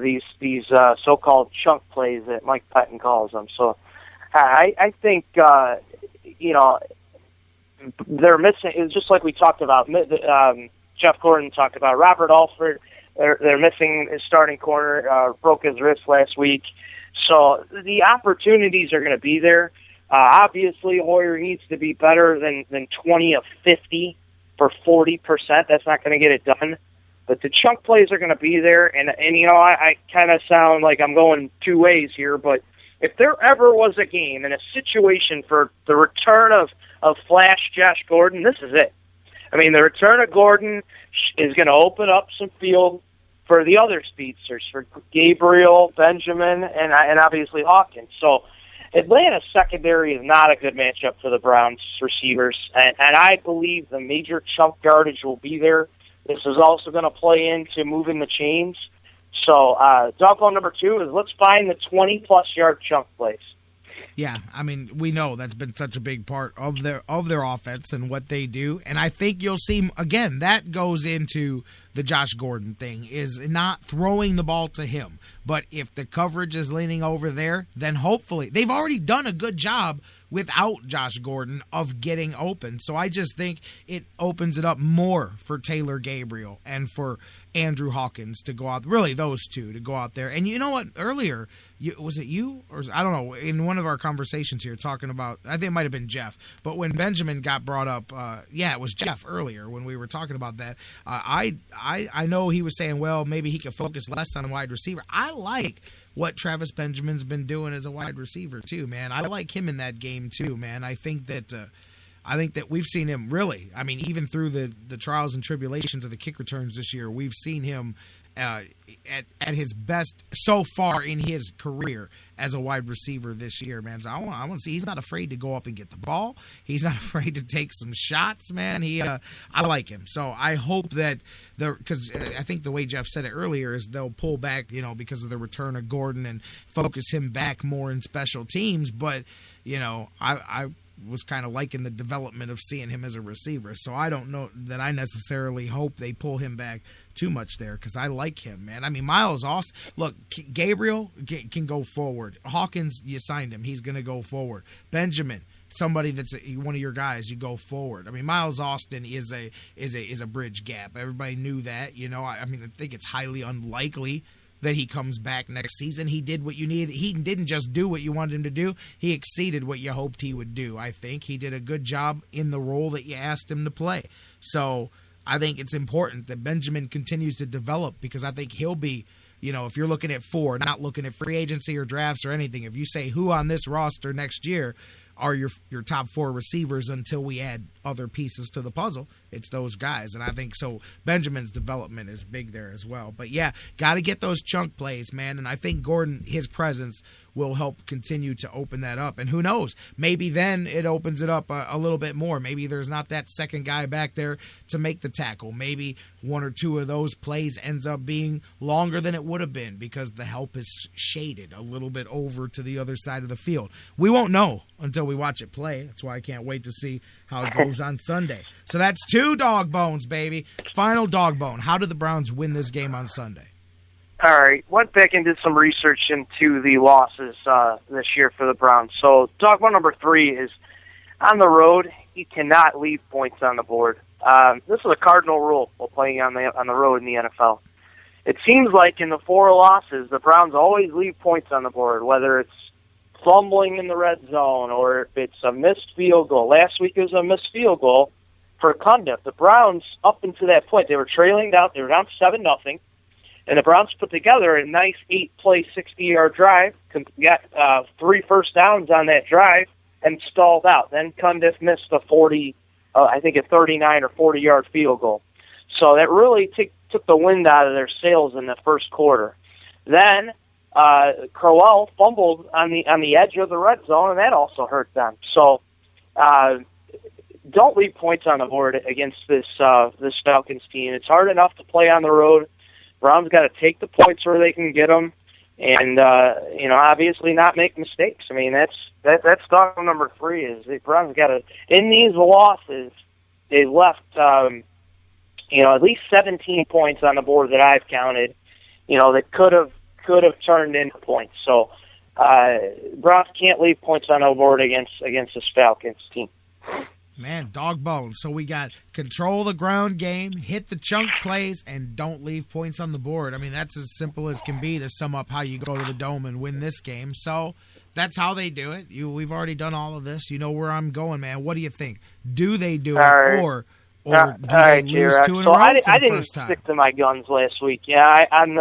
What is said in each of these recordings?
these so-called chunk plays that Mike Patton calls them. So I think they're missing. It's just like we talked about. Jeff Gordon talked about Robert Alford. They're missing his starting corner. Broke his wrist last week. So the opportunities are going to be there. Obviously, Hoyer needs to be better than 20 of 50 for 40%. That's not going to get it done. But the chunk plays are going to be there. And I kind of sound like I'm going two ways here, but if there ever was a game and a situation for the return of Flash Josh Gordon, this is it. I mean, the return of Gordon is going to open up some field for the other speedsters, for Gabriel, Benjamin, and obviously Hawkins. So Atlanta's secondary is not a good matchup for the Browns receivers, and I believe the major chunk yardage will be there. This is also going to play into moving the chains. So dog bone number 2 is let's find the 20-plus yard chunk plays. Yeah, I mean, we know that's been such a big part of their offense and what they do. And I think you'll see, again, that goes into the Josh Gordon thing, is not throwing the ball to him. But if the coverage is leaning over there, then hopefully they've already done a good job without Josh Gordon of getting open. So I just think it opens it up more for Taylor Gabriel and for Andrew Hawkins to go out, really those two to go out there. And you know what, earlier, was it you? Or I don't know, in one of our conversations here talking about, I think it might have been Jeff, but when Benjamin got brought up, it was Jeff earlier when we were talking about that. I know he was saying, well, maybe he could focus less on a wide receiver. I like what Travis Benjamin's been doing as a wide receiver too, man. I like him in that game too, man. I think that we've seen him really. I mean, even through the trials and tribulations of the kick returns this year, we've seen him at his best so far in his career as a wide receiver this year, man. So I want to see he's not afraid to go up and get the ball. He's not afraid to take some shots, man. I like him. So I hope that because I think the way Jeff said it earlier is they'll pull back, because of the return of Gordon and focus him back more in special teams. But I was kind of liking the development of seeing him as a receiver. So I don't know that I necessarily hope they pull him back too much there because I like him, man. I mean, Miles Austin, look, Gabriel can go forward. Hawkins, you signed him. He's going to go forward. Benjamin, somebody that's one of your guys, you go forward. I mean, Miles Austin is a bridge gap. Everybody knew that, I think it's highly unlikely that he comes back next season. He did what you needed. He didn't just do what you wanted him to do. He exceeded what you hoped he would do. I think he did a good job in the role that you asked him to play. So I think it's important that Benjamin continues to develop because I think he'll be, if you're looking at 4, not looking at free agency or drafts or anything, if you say who on this roster next year are your top 4 receivers until we add other pieces to the puzzle, it's those guys. And I think so Benjamin's development is big there as well. But yeah, got to get those chunk plays, man. And I think Gordon, his presence will help continue to open that up. And who knows, maybe then it opens it up a little bit more. Maybe there's not that second guy back there to make the tackle. Maybe 1 or 2 of those plays ends up being longer than it would have been because the help is shaded a little bit over to the other side of the field. We won't know until we watch it play. That's why I can't wait to see how it goes on Sunday. So that's 2 dog bones, baby. Final dog bone. How did the Browns win this game on Sunday? All right, went back and did some research into the losses this year for the Browns. So dog bone number 3 is on the road, you cannot leave points on the board. This is a cardinal rule while playing on the road in the NFL. It seems like in the 4 losses, the Browns always leave points on the board, whether it's fumbling in the red zone or if it's a missed field goal. Last week it was a missed field goal for Cundiff. The Browns, up until that point, they were trailing down. They were down 7-0. And the Browns put together a nice 8-play, 60-yard drive, got 3 first downs on that drive, and stalled out. Then Cundiff missed a 39 or 40-yard field goal. So that really took the wind out of their sails in the first quarter. Then Crowell fumbled on the edge of the red zone, and that also hurt them. So don't leave points on the board against this Falcons team. It's hard enough to play on the road. Browns got to take the points where they can get them, and obviously not make mistakes. I mean, that's dog number 3 is the Browns got to. In these losses, they left at least 17 points on the board that I've counted. That could have could have turned into points. So Browns can't leave points on the board against this Falcons team. Man, Dawg Bones. So we got control the ground game, hit the chunk plays, and don't leave points on the board. I mean, that's as simple as can be to sum up how you go to the Dome and win this game. So that's how they do it. We've already done all of this. You know where I'm going, man. What do you think? Do they do it, or do they lose two in a row for the first time? I didn't stick to my guns last week. Yeah, on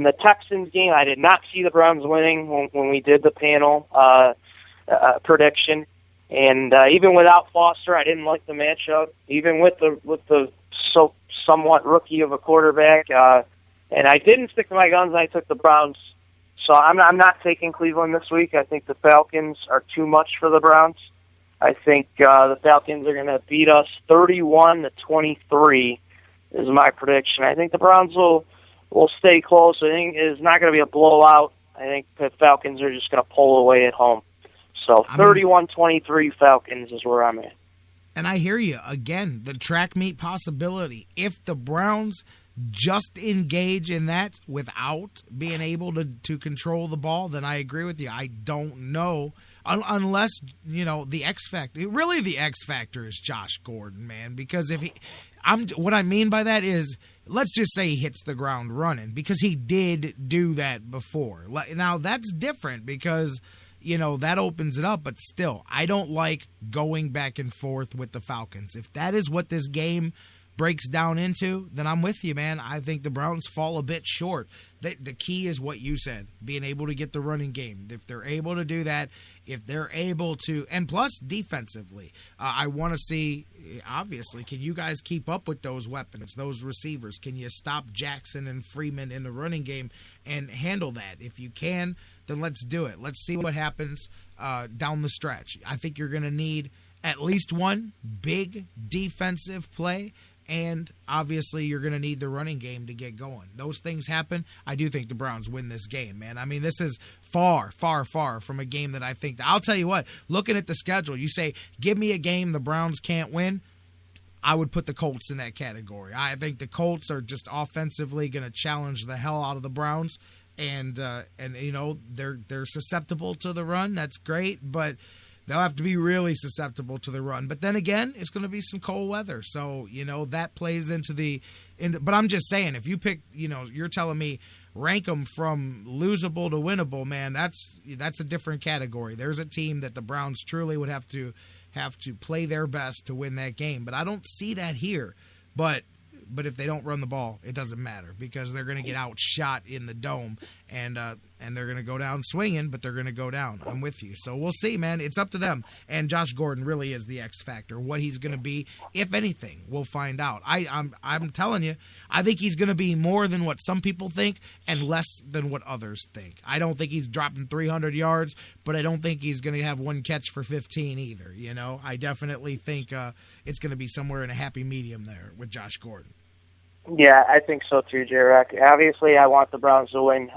the Texans game, I did not see the Browns winning when we did the panel prediction. And even without Foster, I didn't like the matchup. Even with the somewhat rookie of a quarterback, and I didn't stick to my guns. I took the Browns, so I'm not taking Cleveland this week. I think the Falcons are too much for the Browns. I think the Falcons are going to beat us 31-23 is my prediction. I think the Browns will stay close. I think it's not going to be a blowout. I think the Falcons are just going to pull away at home. So 31-23 Falcons is where I'm at. And I hear you. Again, the track meet possibility. If the Browns just engage in that without being able to control the ball, then I agree with you. I don't know. Unless, the X factor. Really, the X factor is Josh Gordon, man. Because what I mean by that is, let's just say he hits the ground running, because he did do that before. Now, that's different because that opens it up, but still, I don't like going back and forth with the Falcons. If that is what this game breaks down into, then I'm with you, man. I think the Browns fall a bit short. The key is what you said, being able to get the running game. If they're able to do that, if they're able to, and plus defensively, I want to see, obviously, can you guys keep up with those weapons, those receivers? Can you stop Jackson and Freeman in the running game and handle that? If you can, then let's do it. Let's see what happens down the stretch. I think you're going to need at least one big defensive play, and obviously you're going to need the running game to get going. Those things happen. I do think the Browns win this game, man. I mean, this is far, far, far from a game that I think I'll tell you what, looking at the schedule, you say, give me a game the Browns can't win, I would put the Colts in that category. I think the Colts are just offensively going to challenge the hell out of the Browns. And they're susceptible to the run. That's great, but they'll have to be really susceptible to the run. But then again, it's going to be some cold weather, so that plays into the. But I'm just saying, if you pick, you're telling me rank them from losable to winnable, man. That's a different category. There's a team that the Browns truly would have to play their best to win that game. But I don't see that here. But if they don't run the ball, it doesn't matter, because they're going to get outshot in the Dome, and they're going to go down swinging, but they're going to go down. I'm with you. So we'll see, man. It's up to them. And Josh Gordon really is the X factor. What he's going to be, if anything, we'll find out. I'm telling you, I think he's going to be more than what some people think and less than what others think. I don't think he's dropping 300 yards, but I don't think he's going to have one catch for 15 either. I definitely think it's going to be somewhere in a happy medium there with Josh Gordon. Yeah, I think so too, J-Rock. Obviously, I want the Browns to win,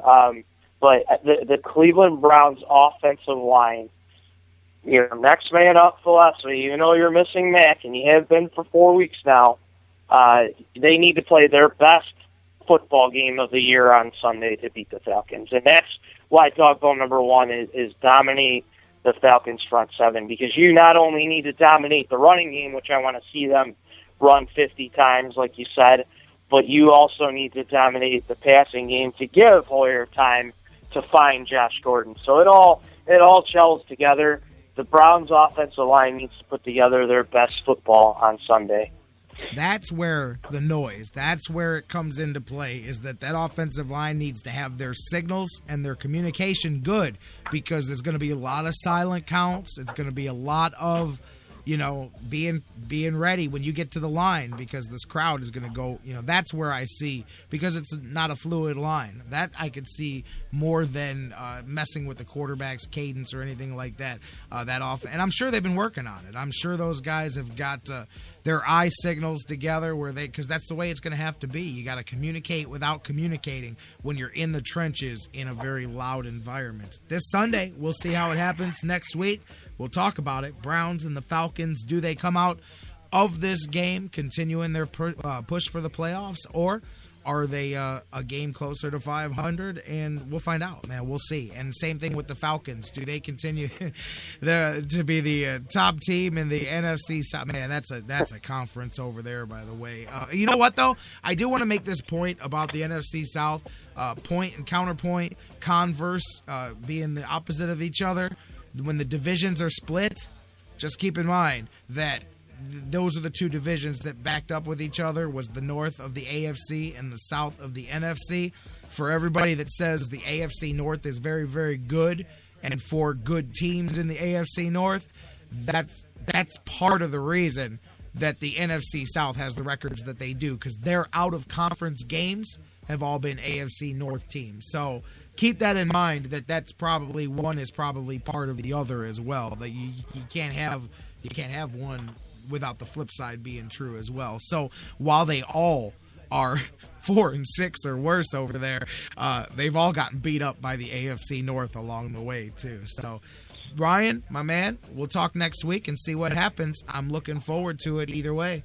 but the Cleveland Browns offensive line, next man up philosophy, even though you're missing Mack, and you have been for 4 weeks now, they need to play their best football game of the year on Sunday to beat the Falcons. And that's why Dawg Bone number one is dominate the Falcons front seven, because you not only need to dominate the running game, which I want to see them run 50 times, like you said, but you also need to dominate the passing game to give Hoyer time to find Josh Gordon. So it all gels together. The Browns' offensive line needs to put together their best football on Sunday. That's where the noise, that's where it comes into play, is that offensive line needs to have their signals and their communication good, because there's going to be a lot of silent counts. It's going to be a lot of being ready when you get to the line, because this crowd is going to go, that's where I see, because it's not a fluid line, that I could see more than messing with the quarterback's cadence or anything like that, that often. And I'm sure they've been working on it. I'm sure those guys have got their eye signals together, because that's the way it's going to have to be. You got to communicate without communicating when you're in the trenches in a very loud environment. This Sunday, we'll see how it happens. Next week, we'll talk about it. Browns and the Falcons, do they come out of this game continuing their push for the playoffs, or Are they a game closer to 500? And we'll find out, man. We'll see. And same thing with the Falcons. Do they continue to be the top team in the NFC South? Man, that's a conference over there, by the way. You know what, though? I do want to make this point about the NFC South. Point and counterpoint, converse being the opposite of each other. When the divisions are split, just keep in mind that those are the two divisions that backed up with each other, was the north of the AFC and the south of the NFC. For everybody that says the AFC North is very, very good, and for good teams in the AFC North, that's part of the reason that the NFC South has the records that they do, because their out-of-conference games have all been AFC North teams. So keep that in mind, that's probably one is probably part of the other as well. That you can't have one without the flip side being true as well. So while they all are 4-6 or worse over there, they've all gotten beat up by the AFC North along the way too. So Ryan, my man, we'll talk next week and see what happens. I'm looking forward to it either way.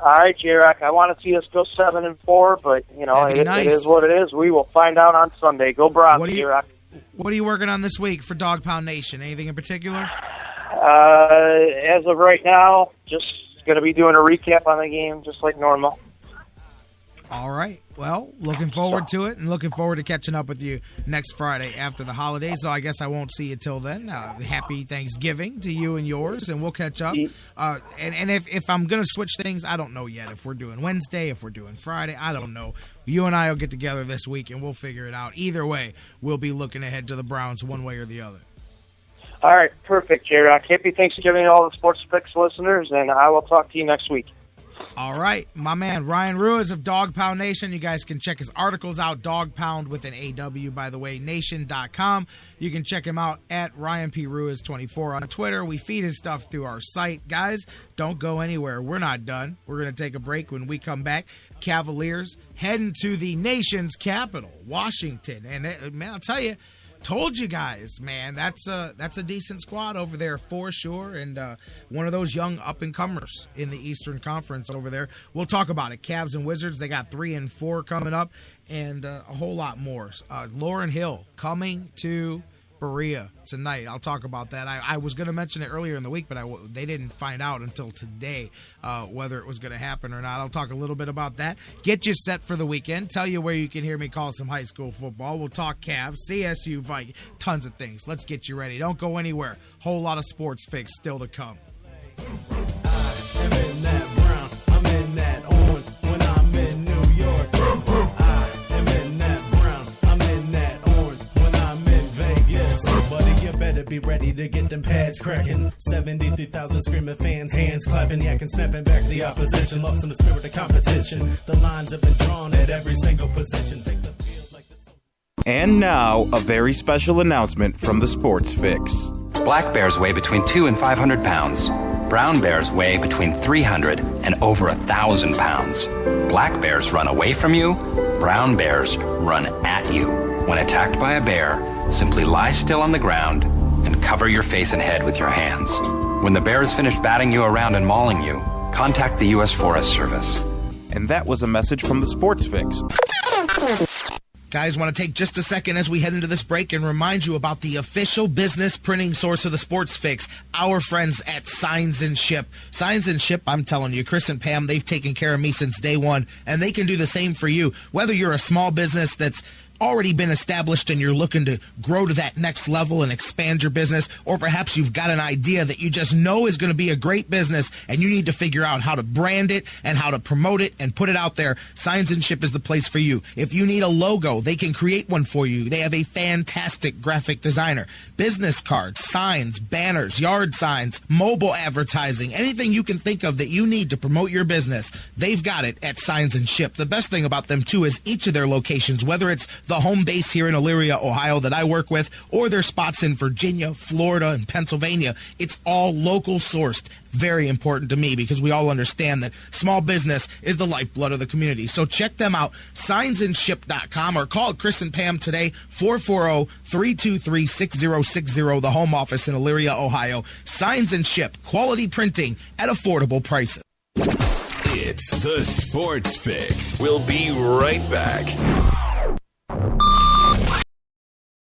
All right, J-Rock, I want to see us go 7-4, but it is what it is. We will find out on Sunday. Go Browns, J-Rock. What are you working on this week for Dog Pound Nation? Anything in particular? As of right now, just going to be doing a recap on the game, just like normal. All right. Well, looking forward to it, and looking forward to catching up with you next Friday after the holidays. So I guess I won't see you till then. Happy Thanksgiving to you and yours, and we'll catch up. And if I'm going to switch things, I don't know yet. If we're doing Wednesday, if we're doing Friday, I don't know. You and I will get together this week, and we'll figure it out. Either way, we'll be looking ahead to the Browns one way or the other. All right, perfect, J-Rock. Happy Thanksgiving to all the Sports Fix listeners, and I will talk to you next week. All right, my man, Ryan Ruiz of Dog Pound Nation. You guys can check his articles out, Dog Pound with an AW, by the way, nation.com. You can check him out at Ryan P. Ruiz24 on Twitter. We feed his stuff through our site. Guys, don't go anywhere. We're not done. We're going to take a break. When we come back, Cavaliers heading to the nation's capital, Washington. And, man, I'll tell you, told you guys, man, that's a decent squad over there for sure, and one of those young up-and-comers in the Eastern Conference over there. We'll talk about it. Cavs and Wizards, they got 3 and 4 coming up, and a whole lot more. Lauryn Hill coming to Berea tonight. I'll talk about that. I was going to mention it earlier in the week, but they didn't find out until today whether it was going to happen or not. I'll talk a little bit about that. Get you set for the weekend. Tell you where you can hear me call some high school football. We'll talk Cavs, CSU, Vikings, tons of things. Let's get you ready. Don't go anywhere. Whole lot of sports fix still to come. Better be ready to get them pads cracking. 73,000 screaming fans, hands clapping, yakking, snapping back the opposition. Lost in the spirit of competition. The lines have been drawn at every single position. Take the field like this. And now, a very special announcement from the Sports Fix. Black bears weigh between 200 and 500 pounds. Brown bears weigh between 300 and over 1,000 pounds. Black bears run away from you. Brown bears run at you. When attacked by a bear, simply lie still on the ground and cover your face and head with your hands. When the bear is finished batting you around and mauling you, contact the U.S. Forest Service. And that was a message from the Sports Fix. Guys, want to take just a second as we head into this break and remind you about the official business printing source of the Sports Fix, our friends at Signs and Ship. Signs and Ship, I'm telling you, Chris and Pam, they've taken care of me since day one, and they can do the same for you. Whether you're a small business that's already been established and you're looking to grow to that next level and expand your business, or perhaps you've got an idea that you just know is going to be a great business and you need to figure out how to brand it and how to promote it and put it out there, Signs and Ship is the place for you. If you need a logo, they can create one for you. They have a fantastic graphic designer. Business cards, signs, banners, yard signs, mobile advertising, anything you can think of that you need to promote your business, they've got it at Signs and Ship. The best thing about them, too, is each of their locations, whether it's the home base here in Elyria, Ohio that I work with, or their spots in Virginia, Florida, and Pennsylvania, it's all local sourced. Very important to me because we all understand that small business is the lifeblood of the community. So check them out, signsandship.com, or call Chris and Pam today, 440-323-6060, the home office in Elyria, Ohio. Signs and Ship, quality printing at affordable prices. It's the Sports Fix. We'll be right back.